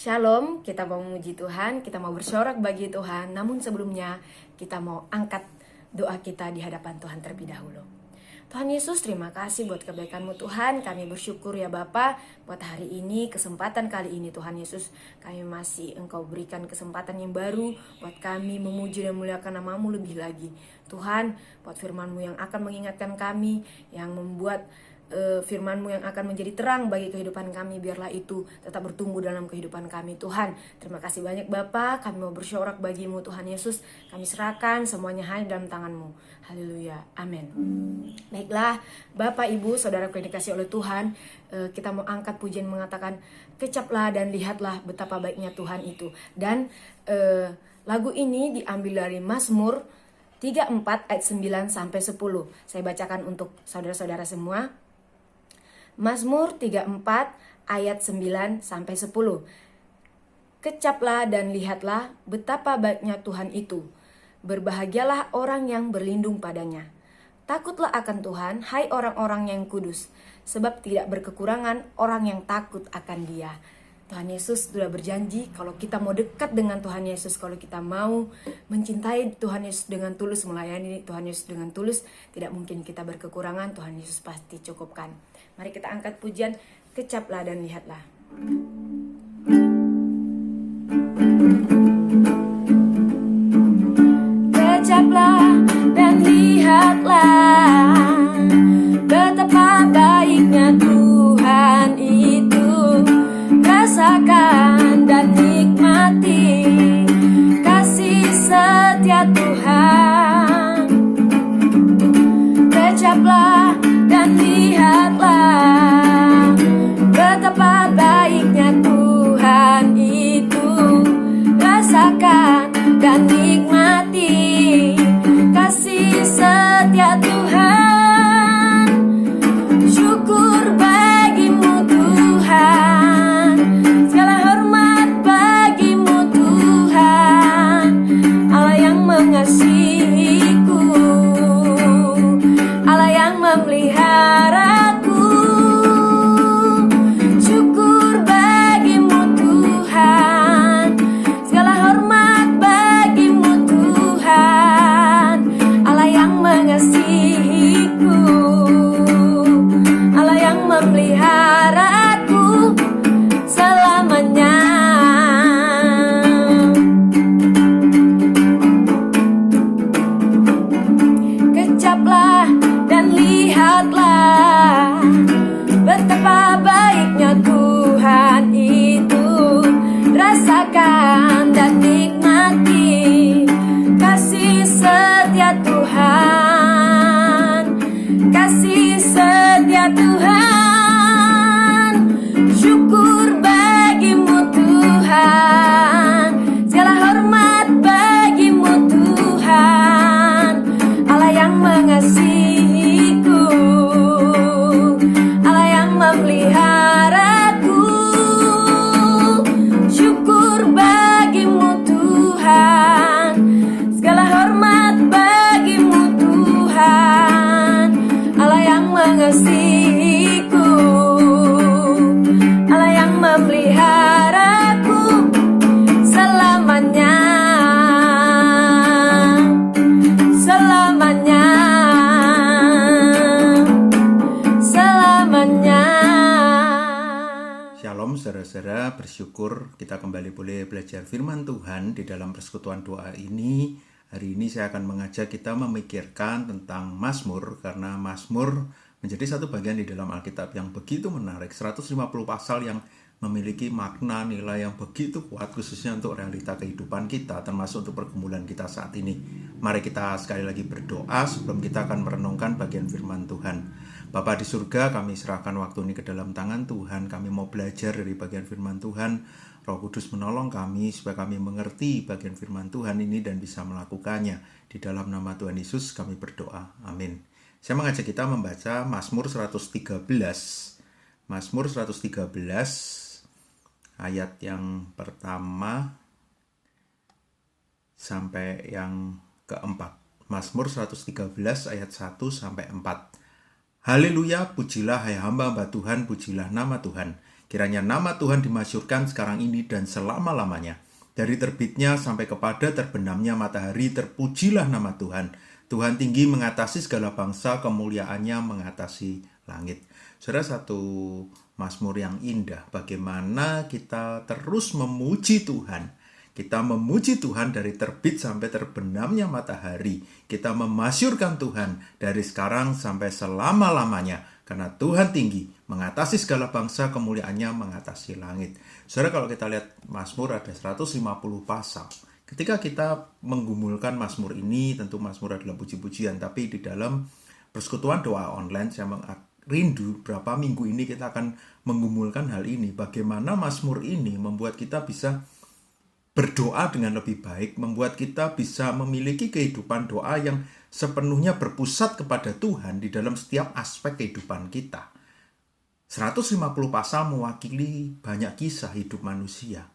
Shalom, kita mau memuji Tuhan, kita mau bersorak bagi Tuhan. Namun sebelumnya kita mau angkat doa kita di hadapan Tuhan terlebih dahulu. Tuhan Yesus, terima kasih buat kebaikan-Mu Tuhan. Kami bersyukur ya Bapa buat hari ini, kesempatan kali ini Tuhan Yesus. Kami masih Engkau berikan kesempatan yang baru buat kami memuji dan memuliakan nama-Mu lebih lagi. Tuhan, buat firman-Mu yang akan mengingatkan kami, yang membuat firman-Mu yang akan menjadi terang bagi kehidupan kami, biarlah itu tetap bertumbuh dalam kehidupan kami. Tuhan, terima kasih banyak Bapa. Kami mau bersorak bagi-Mu Tuhan Yesus. Kami serahkan semuanya hanya dalam tangan-Mu. Haleluya, amin. Baiklah Bapak Ibu Saudara yang dikasihi oleh Tuhan, kita mau angkat pujian mengatakan, kecaplah dan lihatlah betapa baiknya Tuhan itu. Dan lagu ini diambil dari Mazmur 34 ayat 9 sampai 10. Saya bacakan untuk saudara-saudara semua. Mazmur 34 ayat 9 sampai 10. Kecaplah dan lihatlah betapa baiknya Tuhan itu. Berbahagialah orang yang berlindung padanya. Takutlah akan Tuhan, hai orang-orang yang kudus, sebab tidak berkekurangan orang yang takut akan Dia. Tuhan Yesus sudah berjanji kalau kita mau dekat dengan Tuhan Yesus, kalau kita mau mencintai Tuhan Yesus dengan tulus, melayani Tuhan Yesus dengan tulus, tidak mungkin kita berkekurangan, Tuhan Yesus pasti cukupkan. Mari kita angkat pujian, kecaplah dan lihatlah. Kecaplah dan lihatlah betapa baiknya Tuhan itu. Rasakan dan nikmati kasih setia Tuhan. Kecaplah dan lihatlah betapa baiknya Tuhan itu. Rasakan dan nikmati kasih setia Tuhan. Syukur bagimu Tuhan, segala hormat bagimu Tuhan, Allah yang mengasihiku, Allah yang memeliharaku. Syukur bagimu Tuhan, segala hormat bagimu Tuhan, Allah yang mengasihiku, Allah yang memeliharaku selamanya. Kecaplah dan lihatlah betapa baiknya Tuhan itu. Rasakan dan nikmati kasih setia Tuhan, kasih setia Tuhan. Syukur bagimu Tuhan, segala hormat bagimu Tuhan, Allah yang mengasihiku, Allah yang memeliharaku. Syukur bagimu Tuhan, segala hormat bagimu Tuhan, Allah yang mengasihiku, Allah yang memeliharaku selamanya, selamanya, selamanya. Shalom saudara-saudara, bersyukur kita kembali boleh belajar firman Tuhan di dalam persekutuan doa ini. Hari ini saya akan mengajak kita memikirkan tentang Mazmur, karena Mazmur menjadi satu bagian di dalam Alkitab yang begitu menarik. 150 pasal yang memiliki makna nilai yang begitu kuat, khususnya untuk realita kehidupan kita, termasuk untuk pergumulan kita saat ini. Mari kita sekali lagi berdoa sebelum kita akan merenungkan bagian firman Tuhan. Bapa di surga, kami serahkan waktu ini ke dalam tangan Tuhan. Kami mau belajar dari bagian firman Tuhan. Roh Kudus menolong kami supaya kami mengerti bagian firman Tuhan ini dan bisa melakukannya. Di dalam nama Tuhan Yesus kami berdoa. Amin. Saya mengajak kita membaca Mazmur 113. Mazmur 113 ayat yang pertama sampai yang keempat. Mazmur 113 ayat 1 sampai 4. Haleluya, pujilah hai hamba-hamba Tuhan, pujilah nama Tuhan. Kiranya nama Tuhan dimasyhurkan sekarang ini dan selama-lamanya. Dari terbitnya sampai kepada terbenamnya matahari, terpujilah nama Tuhan. Tuhan tinggi mengatasi segala bangsa, kemuliaannya mengatasi langit. Saudara, satu mazmur yang indah. Bagaimana kita terus memuji Tuhan. Kita memuji Tuhan dari terbit sampai terbenamnya matahari. Kita memasyhurkan Tuhan dari sekarang sampai selama-lamanya. Karena Tuhan tinggi, mengatasi segala bangsa, kemuliaannya mengatasi langit. Saudara, kalau kita lihat Mazmur ada 150 pasal. Ketika kita menggumulkan Mazmur ini, tentu Mazmur adalah puji-pujian. Tapi di dalam persekutuan doa online, saya rindu berapa minggu ini kita akan menggumulkan hal ini. Bagaimana Mazmur ini membuat kita bisa berdoa dengan lebih baik, membuat kita bisa memiliki kehidupan doa yang sepenuhnya berpusat kepada Tuhan di dalam setiap aspek kehidupan kita. 150 pasal mewakili banyak kisah hidup manusia.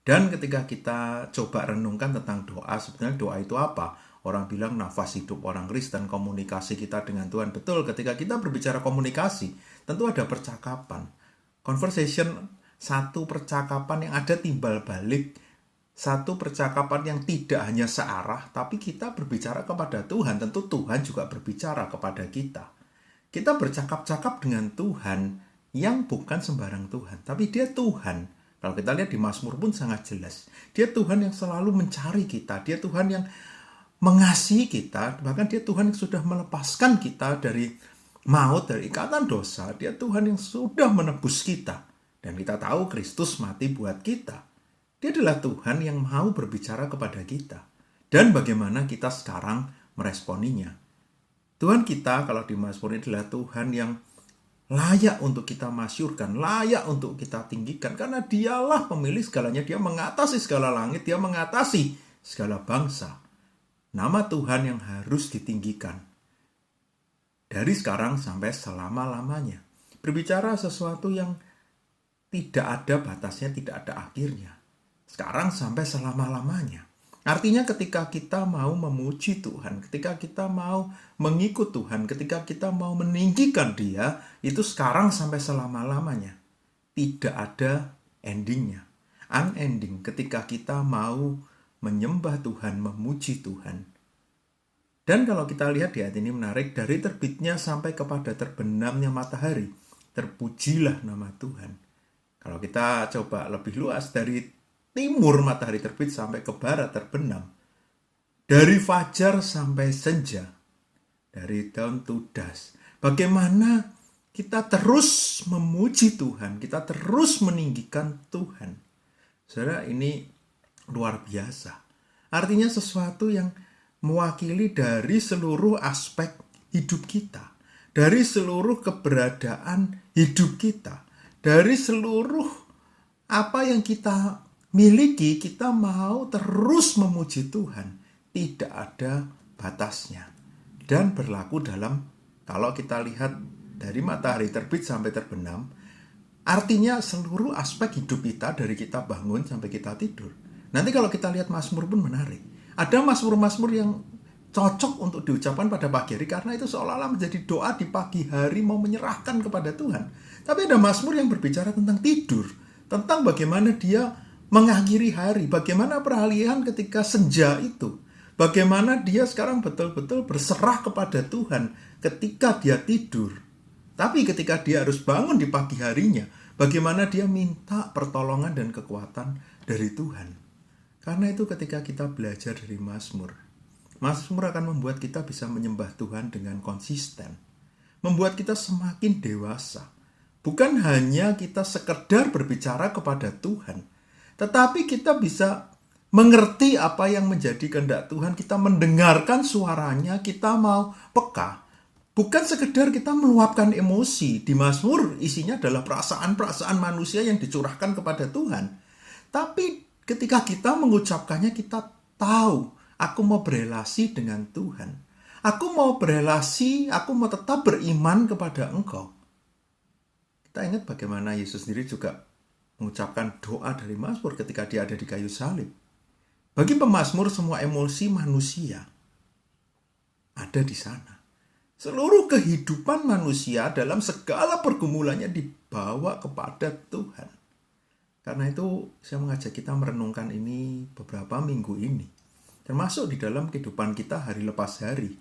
Dan ketika kita coba renungkan tentang doa, sebenarnya doa itu apa? Orang bilang nafas hidup orang Kristen, komunikasi kita dengan Tuhan. Betul, ketika kita berbicara komunikasi, tentu ada percakapan. Conversation, satu percakapan yang ada timbal balik, satu percakapan yang tidak hanya searah, tapi kita berbicara kepada Tuhan. Tentu Tuhan juga berbicara kepada kita. Kita bercakap-cakap dengan Tuhan yang bukan sembarang Tuhan, tapi Dia Tuhan. Kalau kita lihat di Mazmur pun sangat jelas. Dia Tuhan yang selalu mencari kita. Dia Tuhan yang mengasihi kita. Bahkan Dia Tuhan yang sudah melepaskan kita dari maut, dari ikatan dosa. Dia Tuhan yang sudah menebus kita. Dan kita tahu Kristus mati buat kita. Dia adalah Tuhan yang mau berbicara kepada kita. Dan bagaimana kita sekarang meresponinya. Tuhan kita kalau di Mazmur ini adalah Tuhan yang layak untuk kita masyhurkan, layak untuk kita tinggikan. Karena Dialah pemilik segalanya. Dia mengatasi segala langit, Dia mengatasi segala bangsa. Nama Tuhan yang harus ditinggikan. Dari sekarang sampai selama-lamanya. Berbicara sesuatu yang tidak ada batasnya, tidak ada akhirnya. Sekarang sampai selama-lamanya. Artinya ketika kita mau memuji Tuhan, ketika kita mau mengikut Tuhan, ketika kita mau meninggikan Dia, itu sekarang sampai selama-lamanya. Tidak ada endingnya. Unending ketika kita mau menyembah Tuhan, memuji Tuhan. Dan kalau kita lihat di ayat ini menarik, dari terbitnya sampai kepada terbenamnya matahari, terpujilah nama Tuhan. Kalau kita coba lebih luas, dari timur matahari terbit sampai ke barat terbenam. Dari fajar sampai senja. Dari dawn to dusk. Bagaimana kita terus memuji Tuhan. Kita terus meninggikan Tuhan. Saudara, ini luar biasa. Artinya sesuatu yang mewakili dari seluruh aspek hidup kita. Dari seluruh keberadaan hidup kita. Dari seluruh apa yang kita miliki, kita mau terus memuji Tuhan. Tidak ada batasnya. Dan berlaku dalam, kalau kita lihat dari matahari terbit sampai terbenam, artinya seluruh aspek hidup kita, dari kita bangun sampai kita tidur. Nanti kalau kita lihat Mazmur pun menarik. Ada Mazmur-Mazmur yang cocok untuk diucapkan pada pagi hari, karena itu seolah-olah menjadi doa di pagi hari mau menyerahkan kepada Tuhan. Tapi ada Mazmur yang berbicara tentang tidur, tentang bagaimana dia mengakhiri hari, bagaimana peralihan ketika senja itu, bagaimana dia sekarang betul-betul berserah kepada Tuhan ketika dia tidur. Tapi ketika dia harus bangun di pagi harinya, bagaimana dia minta pertolongan dan kekuatan dari Tuhan. Karena itu ketika kita belajar dari Mazmur, Mazmur akan membuat kita bisa menyembah Tuhan dengan konsisten, membuat kita semakin dewasa. Bukan hanya kita sekedar berbicara kepada Tuhan, tetapi kita bisa mengerti apa yang menjadi kehendak Tuhan. Kita mendengarkan suaranya, kita mau peka. Bukan sekedar kita meluapkan emosi. Di Mazmur isinya adalah perasaan-perasaan manusia yang dicurahkan kepada Tuhan. Tapi ketika kita mengucapkannya, kita tahu, aku mau berelasi dengan Tuhan. Aku mau berelasi, aku mau tetap beriman kepada Engkau. Kita ingat bagaimana Yesus sendiri juga mengucapkan doa dari Mazmur ketika dia ada di kayu salib. Bagi pemazmur semua emosi manusia ada di sana. Seluruh kehidupan manusia dalam segala pergumulannya dibawa kepada Tuhan. Karena itu saya mengajak kita merenungkan ini beberapa minggu ini. Termasuk di dalam kehidupan kita hari lepas hari.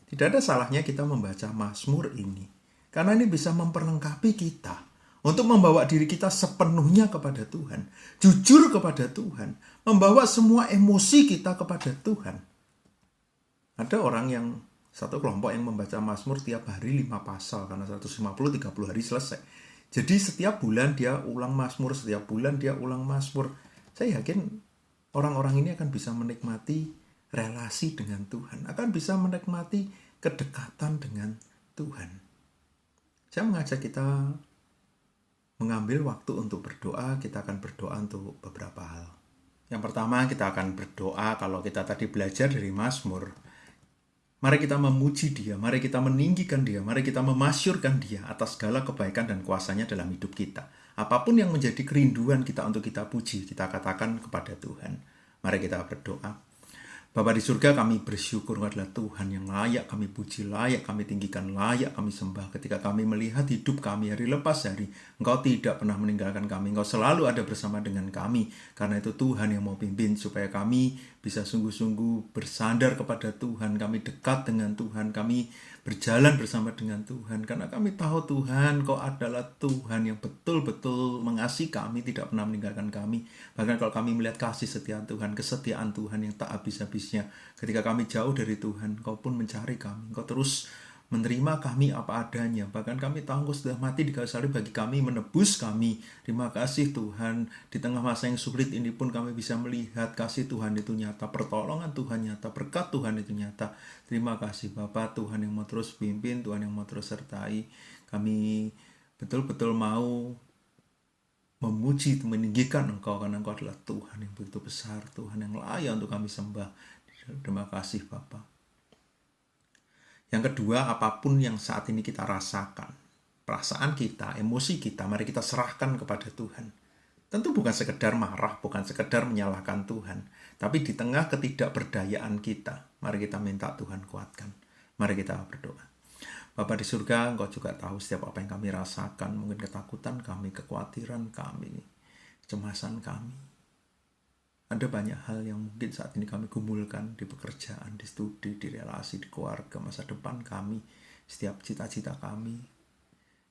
Tidak ada salahnya kita membaca Mazmur ini. Karena ini bisa memperlengkapi kita untuk membawa diri kita sepenuhnya kepada Tuhan. Jujur kepada Tuhan. Membawa semua emosi kita kepada Tuhan. Ada orang yang satu kelompok yang membaca Mazmur tiap hari 5 pasal. Karena 150-30 hari selesai. Jadi setiap bulan dia ulang Mazmur. Setiap bulan dia ulang Mazmur. Saya yakin orang-orang ini akan bisa menikmati relasi dengan Tuhan. Akan bisa menikmati kedekatan dengan Tuhan. Saya mengajak kita mengambil waktu untuk berdoa. Kita akan berdoa untuk beberapa hal. Yang pertama, kita akan berdoa kalau kita tadi belajar dari Mazmur. Mari kita memuji Dia, mari kita meninggikan Dia, mari kita memasyurkan Dia atas segala kebaikan dan kuasa-Nya dalam hidup kita. Apapun yang menjadi kerinduan kita untuk kita puji, kita katakan kepada Tuhan. Mari kita berdoa. Bapa di surga, kami bersyukur adalah Tuhan yang layak kami puji, layak kami tinggikan, layak kami sembah. Ketika kami melihat hidup kami hari lepas hari, Engkau tidak pernah meninggalkan kami. Engkau selalu ada bersama dengan kami. Karena itu Tuhan yang mau pimpin supaya kami bisa sungguh-sungguh bersandar kepada Tuhan. Kami dekat dengan Tuhan. Kami berjalan bersama dengan Tuhan. Karena kami tahu Tuhan, Kau adalah Tuhan yang betul-betul mengasihi kami, tidak pernah meninggalkan kami. Bahkan kalau kami melihat kasih setia Tuhan, kesetiaan Tuhan yang tak habis-habisnya. Ketika kami jauh dari Tuhan, Kau pun mencari kami. Kau terus menerima kami apa adanya. Bahkan kami tahu Engkau sudah mati di kayu salib bagi kami, menebus kami. Terima kasih Tuhan. Di tengah masa yang sulit ini pun kami bisa melihat kasih Tuhan itu nyata, pertolongan Tuhan nyata, berkat Tuhan itu nyata. Terima kasih Bapa, Tuhan yang mau terus pimpin, Tuhan yang mau terus sertai. Kami betul-betul mau memuji, meninggikan Engkau, karena Engkau adalah Tuhan yang begitu besar, Tuhan yang layak untuk kami sembah. Terima kasih Bapa. Yang kedua, apapun yang saat ini kita rasakan, perasaan kita, emosi kita, mari kita serahkan kepada Tuhan. Tentu bukan sekedar marah, bukan sekedar menyalahkan Tuhan, tapi di tengah ketidakberdayaan kita, mari kita minta Tuhan kuatkan. Mari kita berdoa. Bapa di surga, Engkau juga tahu setiap apa yang kami rasakan, mungkin ketakutan kami, kekhawatiran kami, kecemasan kami. Ada banyak hal yang mungkin saat ini kami gumulkan di pekerjaan, di studi, di relasi, di keluarga, masa depan kami, setiap cita-cita kami,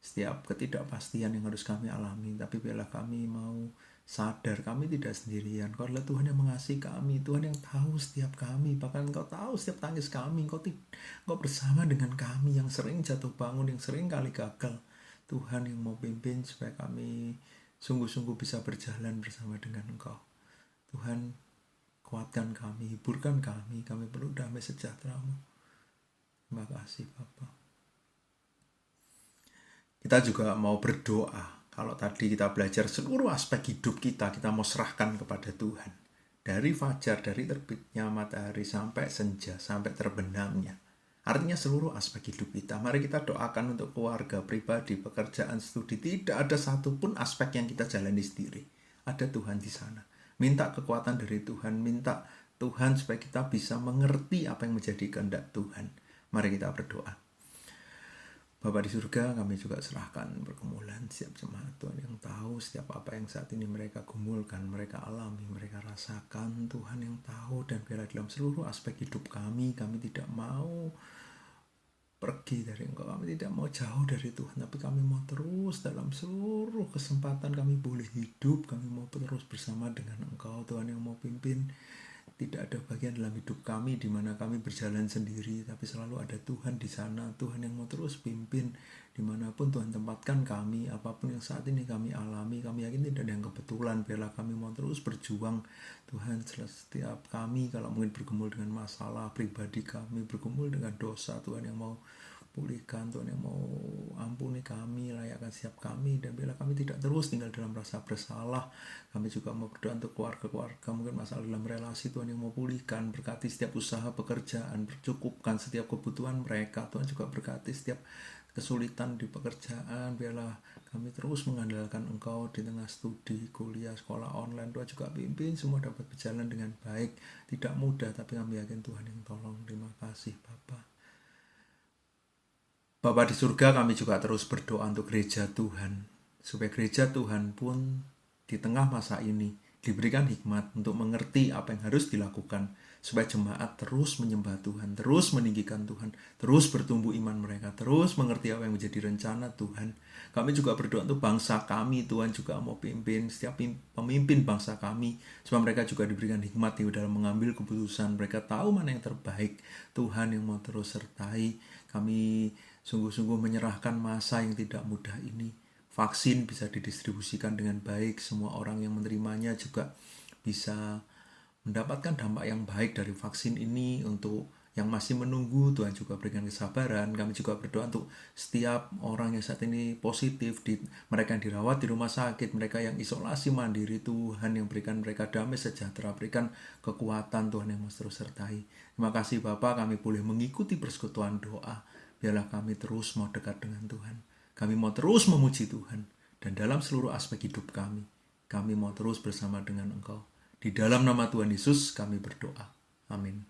setiap ketidakpastian yang harus kami alami. Tapi biarlah kami mau sadar kami tidak sendirian. Kau adalah Tuhan yang mengasihi kami, Tuhan yang tahu setiap kami, bahkan Engkau tahu setiap tangis kami. Engkau bersama dengan kami yang sering jatuh bangun, yang sering kali gagal. Tuhan yang mau pimpin supaya kami sungguh-sungguh bisa berjalan bersama dengan Engkau. Tuhan, kuatkan kami, hiburkan kami perlu damai sejahtera-Mu. Terima kasih Bapa. Kita juga mau berdoa. Kalau tadi kita belajar seluruh aspek hidup kita mau serahkan kepada Tuhan. Dari fajar, dari terbitnya matahari sampai senja, sampai terbenamnya. Artinya seluruh aspek hidup kita. Mari kita doakan untuk keluarga, pribadi, pekerjaan, studi. Tidak ada satupun aspek yang kita jalani sendiri. Ada Tuhan di sana. Minta kekuatan dari Tuhan, minta Tuhan supaya kita bisa mengerti apa yang menjadi kehendak Tuhan. Mari kita berdoa. Bapa di surga, kami juga serahkan pergumulan setiap jemaat Tuhan yang tahu setiap apa yang saat ini mereka gumulkan, mereka alami, mereka rasakan. Tuhan yang tahu, dan biarlah dalam seluruh aspek hidup kami tidak mau pergi dari Engkau, kami tidak mau jauh dari Tuhan, tapi kami mau terus dalam seluruh kesempatan kami boleh hidup, kami mau terus bersama dengan Engkau, Tuhan yang mau pimpin. Tidak ada bagian dalam hidup kami di mana kami berjalan sendiri, tapi selalu ada Tuhan di sana, Tuhan yang mau terus pimpin dimanapun Tuhan tempatkan kami, apapun yang saat ini kami alami, kami yakin tidak ada yang kebetulan. Biarlah kami mau terus berjuang Tuhan, setiap kami kalau mungkin bergumul dengan masalah pribadi kami, bergumul dengan dosa, Tuhan yang mau pulihkan, Tuhan yang mau ampuni kami, layakkan siap kami, dan biarlah kami tidak terus tinggal dalam rasa bersalah. Kami juga mau berdoa untuk keluarga-keluarga, mungkin masalah dalam relasi, Tuhan yang mau pulihkan, berkati setiap usaha pekerjaan, bercukupkan setiap kebutuhan mereka, Tuhan juga berkati setiap kesulitan di pekerjaan. Biarlah kami terus mengandalkan Engkau di tengah studi, kuliah, sekolah online. Tuhan juga pimpin semua dapat berjalan dengan baik, tidak mudah, tapi kami yakin Tuhan yang tolong. Terima kasih Bapa. Bapa di surga, kami juga terus berdoa untuk gereja Tuhan, supaya gereja Tuhan pun di tengah masa ini diberikan hikmat untuk mengerti apa yang harus dilakukan, supaya jemaat terus menyembah Tuhan, terus meninggikan Tuhan, terus bertumbuh iman mereka, terus mengerti apa yang menjadi rencana Tuhan. Kami juga berdoa untuk bangsa kami, Tuhan juga mau pimpin setiap pemimpin bangsa kami, supaya mereka juga diberikan hikmat di dalam mengambil keputusan. Mereka tahu mana yang terbaik. Tuhan yang mau terus sertai kami, sungguh-sungguh menyerahkan masa yang tidak mudah ini. Vaksin bisa didistribusikan dengan baik, semua orang yang menerimanya juga bisa mendapatkan dampak yang baik dari vaksin ini. Untuk yang masih menunggu, Tuhan juga berikan kesabaran. Kami juga berdoa untuk setiap orang yang saat ini positif, mereka yang dirawat di rumah sakit, mereka yang isolasi mandiri, Tuhan yang berikan mereka damai sejahtera, berikan kekuatan, Tuhan yang terus sertai. Terima kasih Bapa, kami boleh mengikuti persekutuan doa. Biarlah kami terus mau dekat dengan Tuhan. Kami mau terus memuji Tuhan. Dan dalam seluruh aspek hidup kami mau terus bersama dengan Engkau. Di dalam nama Tuhan Yesus kami berdoa. Amin.